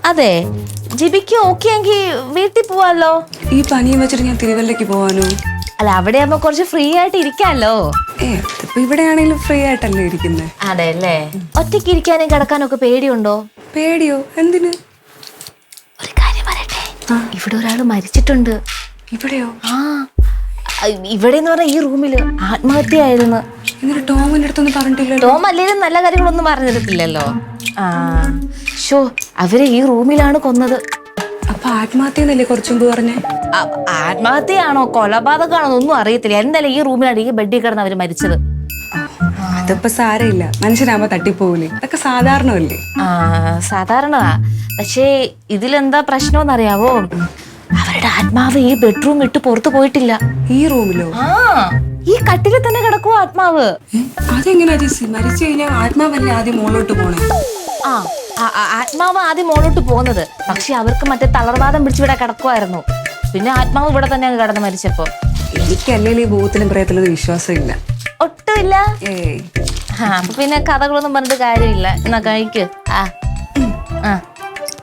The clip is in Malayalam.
അതെ, ജിബിക്ക് ഓക്കെ എങ്കിൽ വീട്ടിൽ പോവാലോ. ഈ പനിയും വെച്ചിട്ട് ഞാൻ തിരുവല്ലയ്ക്ക് പോവാനോ? അല്ല, അവിടെ ആകുമ്പോ കുറച്ച് ഫ്രീ ആയിട്ട് ഇരിക്കാലോ. ഇപ്പൊ ഇവിടെയാണെങ്കിലും ഫ്രീ ആയിട്ടല്ലേ ഇരിക്കുന്നേ. അതെ അല്ലേ. ഒറ്റയ്ക്ക് ഇരിക്കാനും കിടക്കാനും ഒക്കെ പേടിയുണ്ടോ? പേടിയോ? എന്തിന്? ഒരു കാര്യം പറയട്ടെ, ഇവിടെ ഒരാള് മരിച്ചിട്ടുണ്ട്. ഇവിടെയോ? ആ, ഇവിടെ എന്ന് പറഞ്ഞ ഈ റൂമില് ആത്മഹത്യയായിരുന്നു. എന്നിട്ട് ടോമിന്റെ അടുത്തൊന്നും പറഞ്ഞിട്ടില്ലല്ലോ. ടോം അല്ലേലും നല്ല കാര്യങ്ങളൊന്നും പറഞ്ഞിട്ടില്ലല്ലോ. ആ ഷോ, അവരെ ഈ റൂമിലാണ് കൊന്നത്. അപ്പൊ ആത്മഹത്യന്നല്ലേ കുറച്ചു മുമ്പ് പറഞ്ഞേ? ആത്മഹത്യയാണോ കൊലപാതകമാണോ ഒന്നും അറിയത്തില്ല. എന്തായാലും ഈ റൂമിലാണ്, ഈ ബെഡിൽ കിടന്ന് അവര് മരിച്ചത്. അതിപ്പോ സാരമില്ല, മനുഷ്യനാകുമ്പോ തട്ടിപ്പോവില്ലേ, അതൊക്കെ സാധാരണമല്ലേ. സാധാരണ. പക്ഷേ ഇതിലെന്താ പ്രശ്നമെന്നറിയാവോ? അവരുടെ ആത്മാവ് ഈ ബെഡ്റൂം വിട്ട് പുറത്തു പോയിട്ടില്ല. ഈ റൂമിലോ? ഈ കട്ടിലിൽ തന്നെ കിടക്കുവോ ആത്മാവ്. അതെങ്ങനെയാ ചേച്ചി? മരിച്ചു കഴിഞ്ഞാൽ ആത്മാവല്ലേ ആദ്യം മുകളിലോട്ട് പോണേ? ആത്മാവ് ആദ്യം മുകളിലോട്ട് പോകുന്നത്. പക്ഷെ അവർക്ക് മറ്റേ തളർവാദം പിടിച്ചിവിടെ കിടക്കുമായിരുന്നു. പിന്നെ ആത്മാവ് ഇവിടെ തന്നെ കിടന്ന് മരിച്ചപ്പോ. എനിക്കല്ലേ ഈ ഭൂത്തിലും പ്രേതത്തിലും വിശ്വാസമില്ല. ഒട്ടുമില്ല. അപ്പൊ പിന്നെ കഥകളൊന്നും പറഞ്ഞിട്ട് കാര്യമില്ല. എന്നാ കഴിക്ക്.